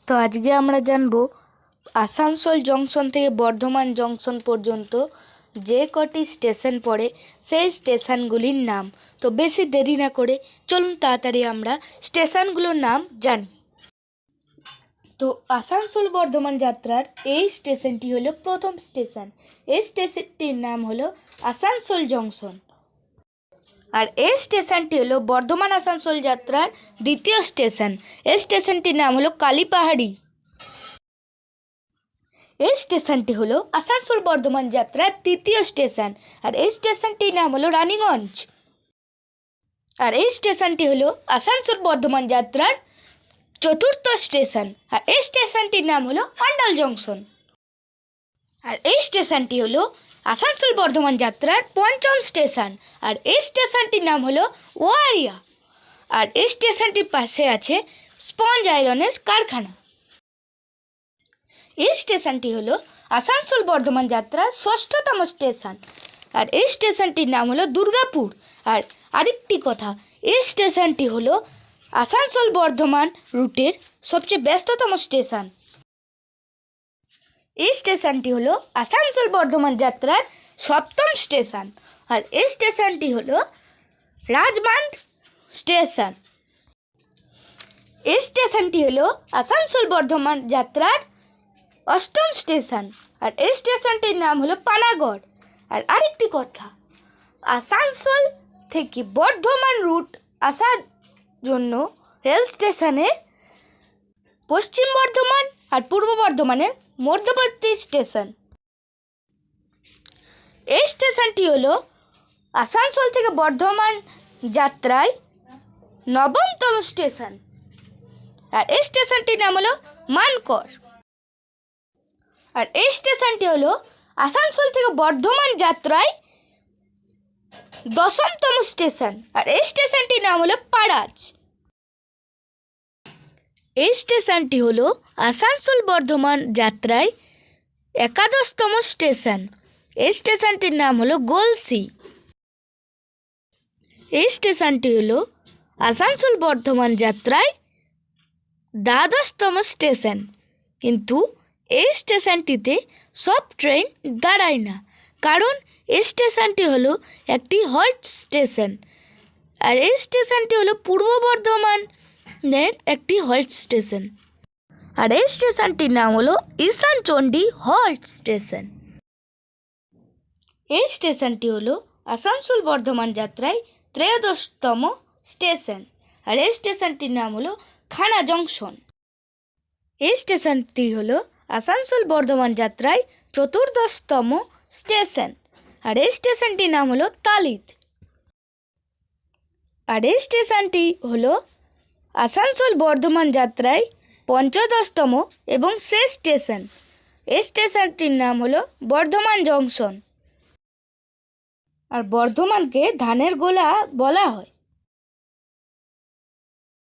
তো আজকে আমরা জানবো আসানসোল জংশন থেকে বর্ধমান জংশন পর্যন্ত যে কটি স্টেশন পড়ে সেই স্টেশনগুলির নাম। তো বেশি দেরি না করে চলুন তাড়াতাড়ি আমরা স্টেশনগুলোর নাম জানি। তো আসানসোল বর্ধমান যাত্রার এই স্টেশনটি হলো প্রথম স্টেশন। এই স্টেশনটির নাম হলো আসানসোল জংশন। আর এই স্টেশনটি হলো বর্ধমান আসানসোল যাত্রার দ্বিতীয় স্টেশন। এই স্টেশনটির নাম হলো কালীপাহাড়ি। এই স্টেশনটি হলো আসানসোল বর্ধমান যাত্রার তৃতীয় স্টেশন। আর এই স্টেশনটির নাম হলো রানীগঞ্জ। আর এই স্টেশনটি হলো আসানসোল বর্ধমান যাত্রার চতুর্থ স্টেশন। আর এই স্টেশনটির নাম হলো অন্ডাল জংশন। আর এই স্টেশনটি হলো আসানসোল বর্ধমান যাত্রার পঞ্চম স্টেশন। আর এই স্টেশনটির নাম হলো ওয়ারিয়া। আর এই স্টেশনটির পাশে আছে স্পঞ্জ আয়রনের কারখানা। এই স্টেশনটি হলো আসানসোল বর্ধমান যাত্রার ষষ্ঠতম স্টেশন। আর এই স্টেশনটির নাম হলো দুর্গাপুর। আর আরেকটি কথা, এই স্টেশনটি হলো আসানসোল বর্ধমান রুটের সবচেয়ে ব্যস্ততম স্টেশন। এই স্টেশনটি হলো আসানসোল বর্ধমান যাত্রার সপ্তম স্টেশন। আর এই স্টেশনটি হলো রাজবাঁধ স্টেশন। এই স্টেশনটি হলো আসানসোল বর্ধমান যাত্রার অষ্টম স্টেশন। আর এই স্টেশনটির নাম হলো পানাগড়। আর আরেকটি কথা, আসানসোল থেকে বর্ধমান রুট আসার জন্য রেল স্টেশনের পশ্চিম বর্ধমান আর পূর্ব বর্ধমানের মধ্যবর্তী স্টেশন। এই স্টেশনটি হলো আসানসোল থেকে বর্ধমান যাত্রায় নবমতম স্টেশন। আর এই স্টেশনটির নাম হলো মানকর। আর এই স্টেশনটি হলো আসানসোল থেকে বর্ধমান যাত্রায় দশমতম স্টেশন। আর এই স্টেশনটির নাম হলো পাড়াজ। এই স্টেশনটি হলো আসানসোল বর্ধমান যাত্রায় একাদশতম স্টেশন। এই স্টেশনটির নাম হলো গলসি। এই স্টেশনটি হলো আসানসোল বর্ধমান যাত্রায় দ্বাদশতম স্টেশন। কিন্তু এই স্টেশনটিতে সব ট্রেন দাঁড়ায় না, কারণ এই স্টেশনটি হলো একটি হল্ট স্টেশন। আর এই স্টেশনটি হলো পূর্ব বর্ধমানের একটি হল্ট স্টেশন। আর এই স্টেশনটির নাম হলো ঈশানচণ্ডী হল্ট স্টেশন। এই স্টেশনটি হলো আসানসোল বর্ধমান যাত্রায় ত্রয়োদশতম স্টেশন। আর এই স্টেশনটির নাম হলো খানা জংশন। এই স্টেশনটি হলো আসানসোল বর্ধমান যাত্রায় চতুর্দশতম স্টেশন। আর এই স্টেশনটির নাম হলো তালিত। আর এই স্টেশনটি হলো আসানসোল বর্ধমান যাত্রায় পঞ্চদশতম এবং শেষ স্টেশন। এই স্টেশনটির নাম হলো বর্ধমান জংশন। আর বর্ধমানকে ধানের গোলা বলা হয়।